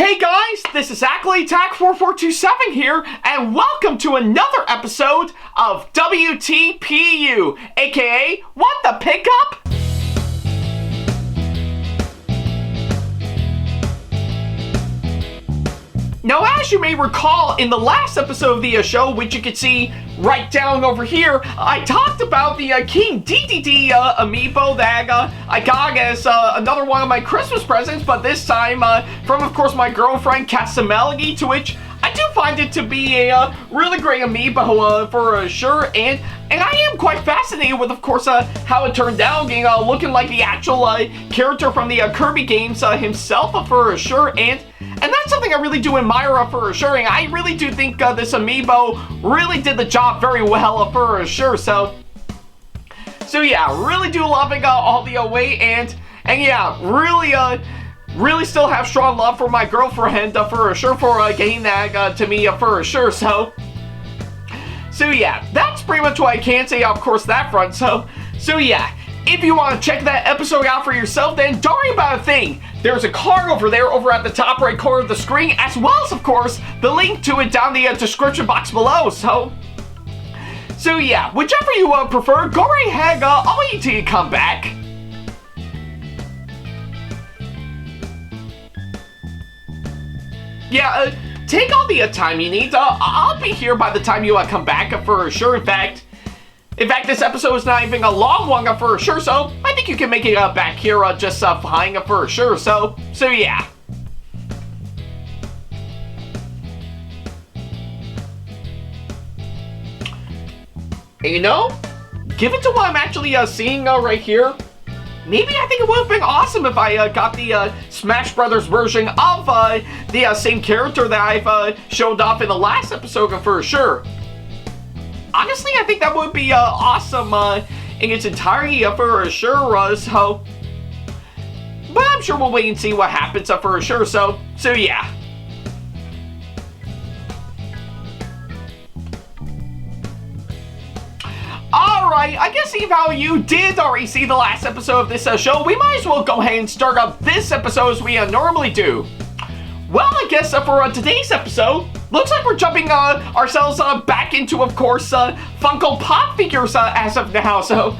Hey guys, this is Ackley, SamAttack4427 here, and welcome to another episode of WTPU, aka What the Pickup? Now, as you may recall, in the last episode of the show, which you can see right down over here, I talked about the King DDD amiibo that I got as another one of my Christmas presents, but this time from, of course, my girlfriend, Melody, to which I do find it to be a really great amiibo for sure, and I am quite fascinated with, of course, how it turned out, looking like the actual character from the Kirby games himself for sure, and that's something I really do admire for sure, and I really do think this amiibo really did the job very well for sure, so yeah, really do love it all the way, and yeah, really still have strong love for my girlfriend for sure for getting that to me for sure, so yeah, that's pretty much what I can say, of course, that front, so yeah. If you want to check that episode out for yourself, then don't worry about a thing. There's a card over there over at the top right corner of the screen, as well as, of course, the link to it down the description box below. So yeah, whichever you prefer, go right ahead. I'll wait till you come back. Yeah, take all the time you need. I'll be here by the time you come back for sure. In fact, this episode is not even a long one for sure, so I think you can make it back here just fine for sure, so yeah. And you know, given to what I'm actually seeing right here, maybe I think it would have been awesome if I got the Smash Brothers version of the same character that I've showed off in the last episode for sure. Honestly, I think that would be awesome in its entirety for sure, so... But I'm sure we'll wait and see what happens for sure, so yeah. Alright, I guess seeing how you did already see the last episode of this show, we might as well go ahead and start up this episode as we normally do. Well, I guess for today's episode, looks like we're jumping ourselves back into, of course, Funko Pop figures as of now. So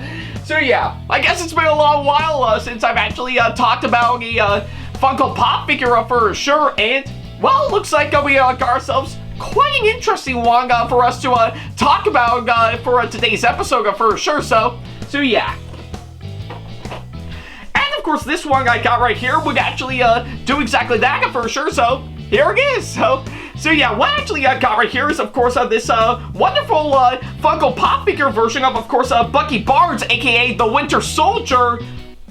yeah, I guess it's been a long while since I've actually talked about a Funko Pop figure for sure. And, well, it looks like we got ourselves quite an interesting one for us to talk about for today's episode for sure. So yeah. Of course, this one I got right here would actually do exactly that for sure, so here it is. So yeah, what I actually got right here is, of course, this wonderful Funko Pop figure version of course, Bucky Barnes, aka the Winter Soldier,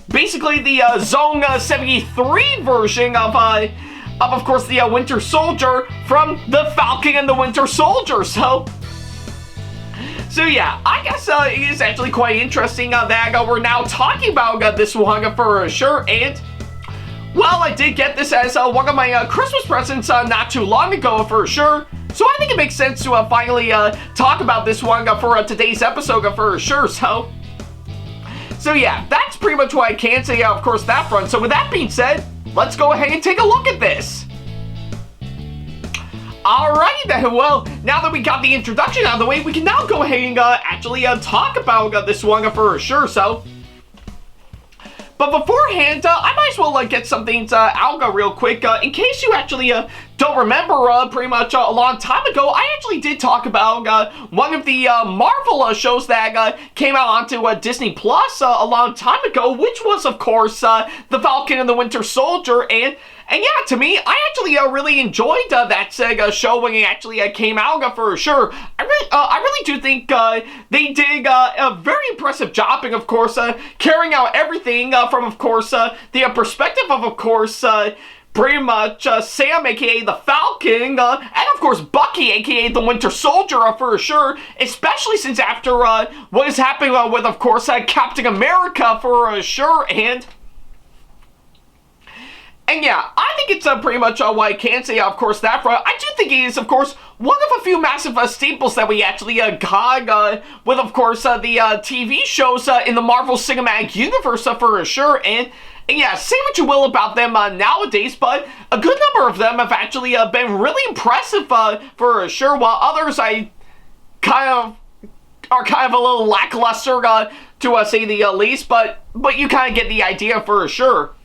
basically the Zone 73 version of course, the Winter Soldier from The Falcon and the Winter Soldier, So yeah, I guess it is actually quite interesting that we're now talking about this one for sure, and well, I did get this as one of my Christmas presents not too long ago for sure, so I think it makes sense to finally talk about this one for today's episode for sure, so yeah, that's pretty much what I can say of course that front. So with that being said, let's go ahead and take a look at this. Alrighty then, well, now that we got the introduction out of the way, we can now go ahead and actually talk about this one for sure, so. But beforehand, I might as well get some things out real quick, in case you actually don't remember, pretty much a long time ago, I actually did talk about one of the Marvel shows that came out onto Disney Plus a long time ago, which was, of course, The Falcon and the Winter Soldier, and yeah, to me, I actually really enjoyed that show when it actually came out for sure. I really do think they did a very impressive job in, of course, carrying out everything from, of course, the perspective of course, pretty much Sam, aka the Falcon, and of course Bucky, aka the Winter Soldier, for sure, especially since after what is happening with, of course, Captain America for sure, and yeah, I think it's pretty much what I can say, of course, that front. I do think it is, of course, one of a few massive staples that we actually got with, of course, the TV shows in the Marvel Cinematic Universe for sure. And yeah, say what you will about them nowadays, but a good number of them have actually been really impressive for sure, while others are kind of a little lackluster to say the least, but you kind of get the idea for sure.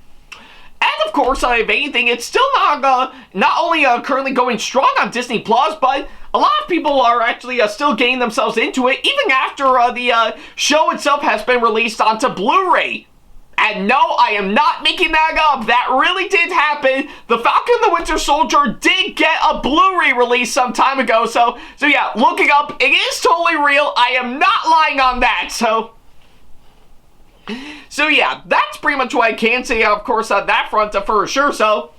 And of course, if anything, it's still not only currently going strong on Disney Plus, but a lot of people are actually still getting themselves into it, even after the show itself has been released onto Blu-ray. And no, I am not making that up. That really did happen. The Falcon and the Winter Soldier did get a Blu-ray release some time ago. So yeah, looking up, it is totally real. I am not lying on that. So yeah, that's pretty much what I can say, of course, on that front for sure. So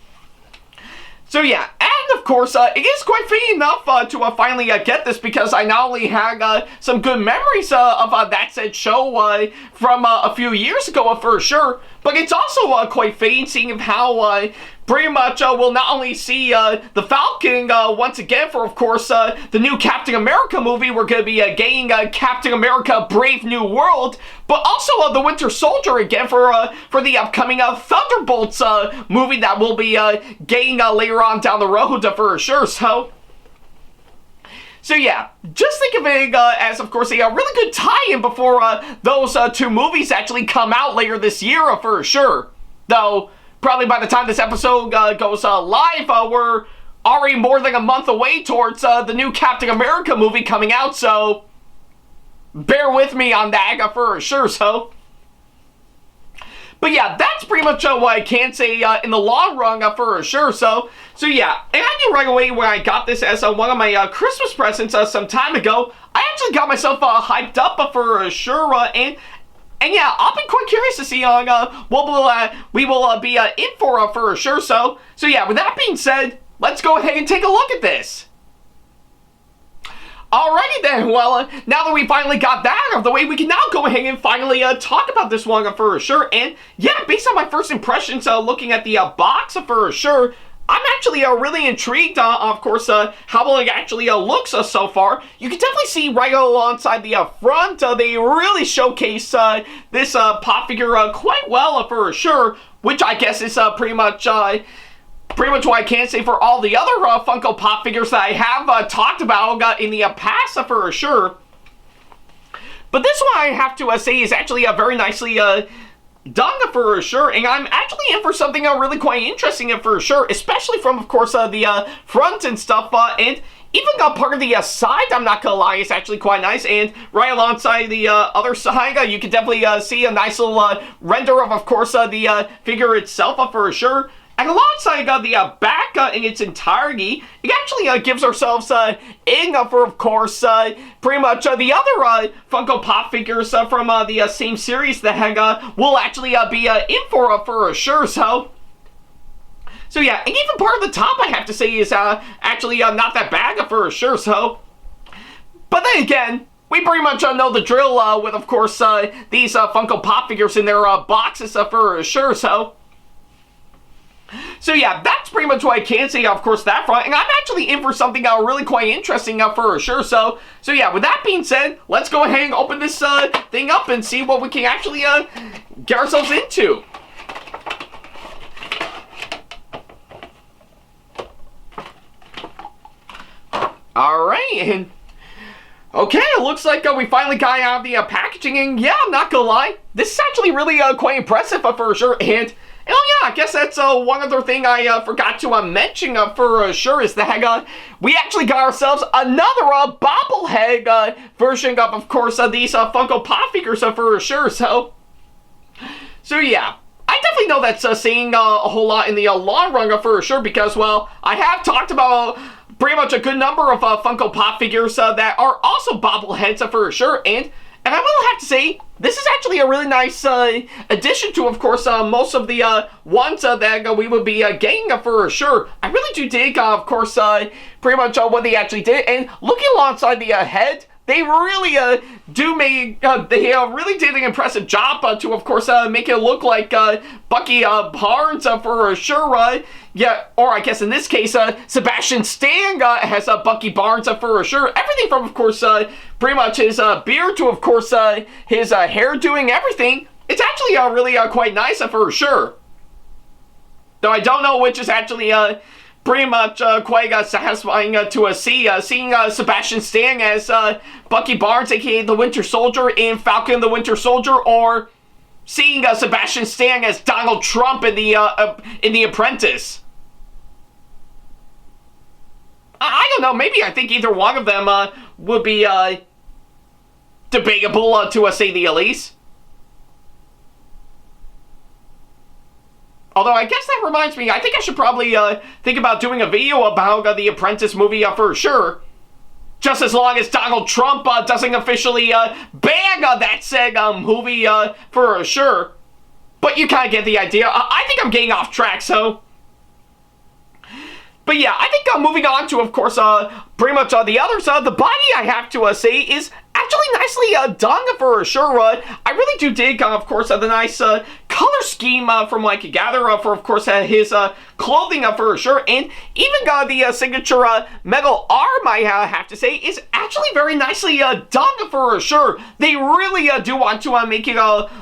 yeah, and of course, it is quite fitting enough to finally get this, because I not only had some good memories of that said show from a few years ago for sure, but it's also quite fitting seeing of how pretty much we'll not only see the Falcon once again for, of course, the new Captain America movie. We're going to be getting Captain America Brave New World, but also the Winter Soldier again for the upcoming Thunderbolts movie that we'll be getting later on down the road for sure. So yeah, just think of it as, of course, a really good tie-in before those two movies actually come out later this year for sure. Though, probably by the time this episode goes live, we're already more than a month away towards the new Captain America movie coming out, so bear with me on that for sure. But yeah, that's pretty much what I can say in the long run for sure. So yeah, and I knew right away when I got this as one of my Christmas presents some time ago. I actually got myself hyped up for sure, and yeah, I'll be quite curious to see on what we will be in for sure. So yeah, with that being said, let's go ahead and take a look at this. Alrighty then, well, now that we finally got that out of the way, we can now go ahead and finally talk about this one for sure. And yeah, based on my first impressions looking at the box for sure, I'm actually really intrigued, of course, how well it actually looks so far. You can definitely see right alongside the front, they really showcase this pop figure quite well for sure, which I guess is pretty much what I can say for all the other Funko Pop figures that I have talked about in the past for sure. But this one I have to say is actually very nicely done for sure, and I'm actually in for something really quite interesting for sure, especially from, of course, the front and stuff, and even part of the side, I'm not gonna lie, is actually quite nice. And right alongside the other side, you can definitely see a nice little render of course, the figure itself for sure. And alongside the back in its entirety, it actually gives ourselves in for, of course, pretty much the other Funko Pop figures from the same series that will actually be in for sure. So yeah, and even part of the top, I have to say, is actually not that bad for sure. But then again, we pretty much know the drill with, of course, these Funko Pop figures in their boxes for sure. So yeah, that's pretty much what I can say, of course, that front. And I'm actually in for something really quite interesting for sure. So yeah, with that being said, let's go ahead and open this thing up and see what we can actually get ourselves into. Alright, and okay, it looks like we finally got out of the packaging, and yeah, I'm not gonna lie, this is actually really quite impressive for sure. And oh yeah, I guess that's one other thing I forgot to mention for sure, is that we actually got ourselves another bobblehead version of course, these Funko Pop figures for sure. So yeah, I definitely know that's saying a whole lot in the long run for sure, because, well, I have talked about pretty much a good number of Funko Pop figures that are also bobbleheads for sure, and I will have to say, this is actually a really nice addition to, of course, most of the ones that we would be getting for sure. I really do dig, of course, pretty much what they actually did. And looking alongside the head, they really they really did an impressive job to, of course, make it look like Bucky Barnes for sure. Yeah, or I guess in this case, Sebastian Stan has Bucky Barnes for sure. Everything from, of course, pretty much his beard to, of course, his hair doing everything. It's actually really quite nice for sure. Though I don't know which is actually pretty much quite satisfying to see. Seeing Sebastian Stan as Bucky Barnes, aka the Winter Soldier in Falcon the Winter Soldier, or seeing Sebastian Stan as Donald Trump in the Apprentice. I don't know. Maybe I think either one of them would be debatable to say the least. Although, I guess that reminds me, I think I should probably think about doing a video about the Apprentice movie for sure. Just as long as Donald Trump doesn't officially ban that said movie for sure. But you kind of get the idea. I think I'm getting off track, so... But yeah, I think moving on to, of course, pretty much the others, the body, I have to say, is actually nicely done for sure. I really do dig, of course, the nice color scheme from what I could gather for, of course, his clothing for sure. And even the signature metal arm, I have to say, is actually very nicely done for sure. They really do want to make it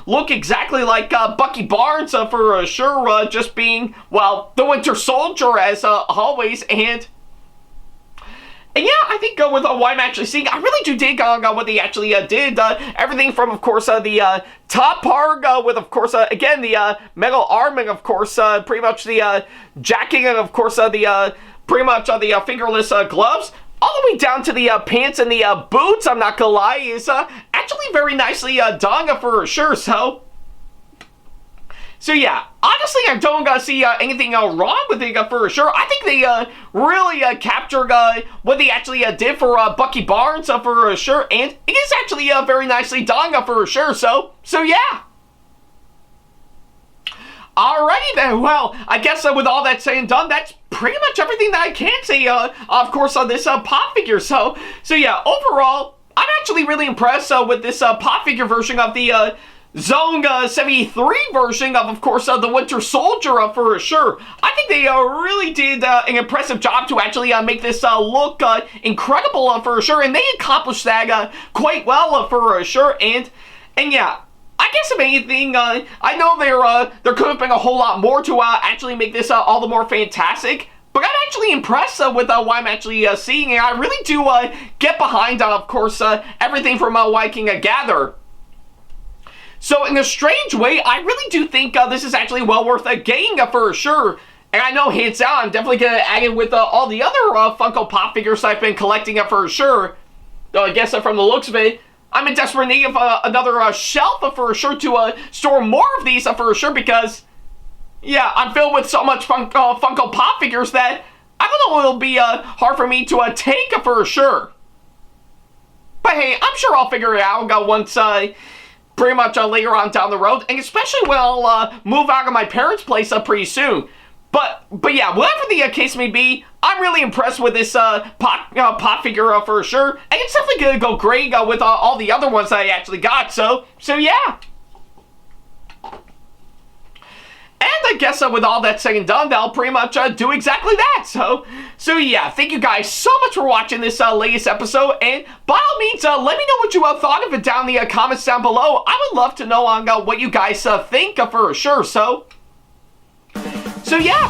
look exactly like Bucky Barnes for sure, just being, well, the Winter Soldier as always. And yeah, I think with what I'm actually seeing, I really do dig on what they actually did. Everything from, of course, the top part with, of course, again, the metal arming, of course, pretty much the jacking, and, of course, the pretty much the fingerless gloves, all the way down to the pants and the boots, I'm not gonna lie, is actually very nicely done for sure. So yeah, honestly, I don't see anything wrong with it for sure. I think they really captured what they actually did for Bucky Barnes for sure, and it is actually very nicely done for sure. So yeah. Alrighty then, well, I guess with all that said and done, that's pretty much everything that I can say, of course, on this pop figure. So yeah, overall, I'm actually really impressed with this pop figure version of the Zone 73 version of course, the Winter Soldier for sure. I think they really did an impressive job to actually make this look incredible for sure, and they accomplished that quite well for sure. And yeah, I guess if anything, I know there could have been a whole lot more to actually make this all the more fantastic. But I'm actually impressed with what I'm actually seeing, and I really do get behind, of course, everything from what I can gather. So in a strange way, I really do think this is actually well worth getting for sure. And I know, hands down, I'm definitely going to add it with all the other Funko Pop figures I've been collecting for sure. Though I guess from the looks of it, I'm in desperate need of another shelf for sure to store more of these for sure, because, yeah, I'm filled with so much Funko Pop figures that I don't know, it'll be hard for me to take for sure. But hey, I'm sure I'll figure it out once pretty much later on down the road, and especially when I'll move out of my parents' place pretty soon. But yeah, whatever the case may be, I'm really impressed with this pop figure for sure, and it's definitely gonna go great with all the other ones that I actually got. So yeah. And I guess with all that said and done, that'll pretty much do exactly that. So yeah, thank you guys so much for watching this latest episode, and by all means, let me know what you thought of it down in the comments down below. I would love to know on what you guys think for sure. So yeah,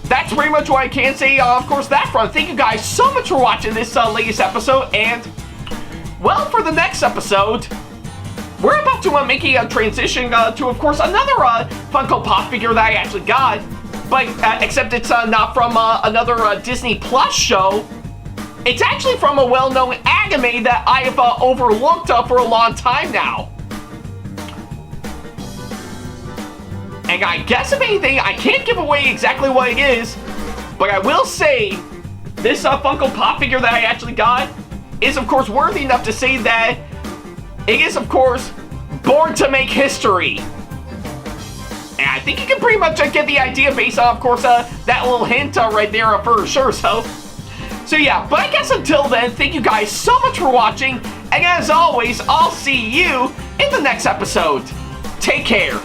that's pretty much what I can say, of course, that front. Thank you guys so much for watching this latest episode, and, well, for the next episode, we're about to make a transition to, of course, another Funko Pop figure that I actually got, but except it's not from another Disney Plus show. It's actually from a well-known anime that I have overlooked for a long time now. And I guess, if anything, I can't give away exactly what it is, but I will say this Funko Pop figure that I actually got is, of course, worthy enough to say that it is, of course, born to make history. And I think you can pretty much get the idea based on, of course, that little hint right there for sure. So So yeah, but I guess until then, thank you guys so much for watching, and as always, I'll see you in the next episode. Take care.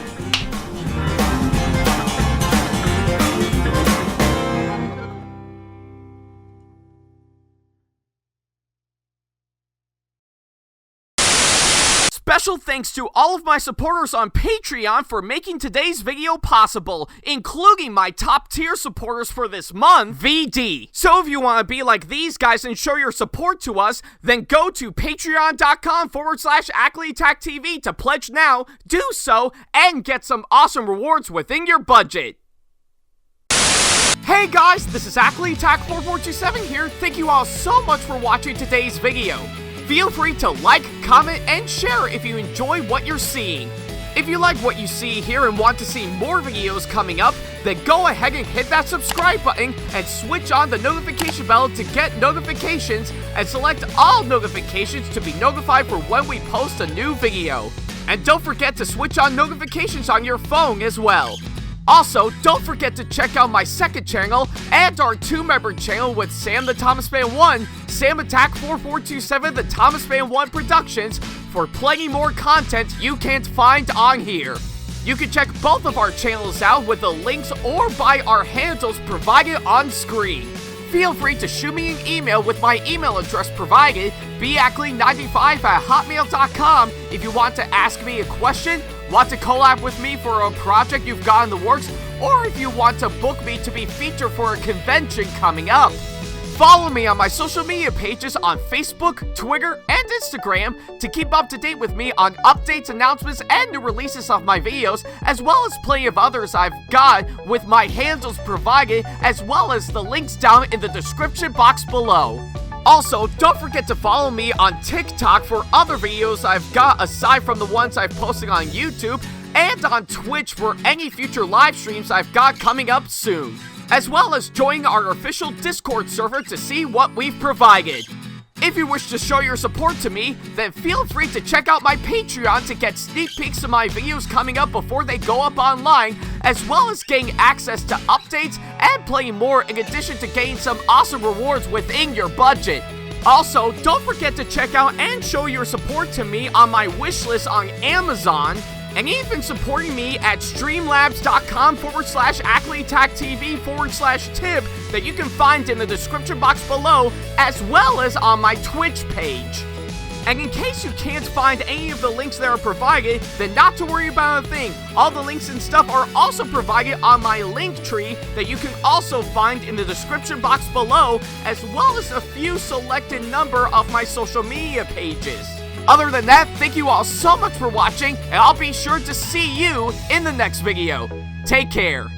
Special thanks to all of my supporters on Patreon for making today's video possible, including my top tier supporters for this month, VD. So if you want to be like these guys and show your support to us, then go to patreon.com/AckleyTackTV to pledge now, do so, and get some awesome rewards within your budget. Hey guys, this is AckleyTack4427 here. Thank you all so much for watching today's video. Feel free to like, comment, and share if you enjoy what you're seeing. If you like what you see here and want to see more videos coming up, then go ahead and hit that subscribe button and switch on the notification bell to get notifications, and select all notifications to be notified for when we post a new video. And don't forget to switch on notifications on your phone as well. Also, don't forget to check out my second channel and our 2-member channel with Sam the Thomas Fan 1, SamAttack4427TheThomasFan1 Productions, for plenty more content you can't find on here. You can check both of our channels out with the links or by our handles provided on screen. Feel free to shoot me an email with my email address provided, backley95@hotmail.com, if you want to ask me a question, want to collab with me for a project you've got in the works, or if you want to book me to be featured for a convention coming up. Follow me on my social media pages on Facebook, Twitter, and Instagram to keep up to date with me on updates, announcements, and new releases of my videos, as well as plenty of others I've got with my handles provided, as well as the links down in the description box below. Also, don't forget to follow me on TikTok for other videos I've got aside from the ones I've posted on YouTube, and on Twitch for any future live streams I've got coming up soon, as well as join our official Discord server to see what we've provided. If you wish to show your support to me, then feel free to check out my Patreon to get sneak peeks of my videos coming up before they go up online, as well as getting access to updates and plenty more, in addition to getting some awesome rewards within your budget. Also, don't forget to check out and show your support to me on my wishlist on Amazon, and even supporting me at streamlabs.com/AckleyTackTV/tip that you can find in the description box below, as well as on my Twitch page. And in case you can't find any of the links that are provided, then not to worry about a thing. All the links and stuff are also provided on my link tree that you can also find in the description box below, as well as a few selected number of my social media pages. Other than that, thank you all so much for watching, and I'll be sure to see you in the next video. Take care.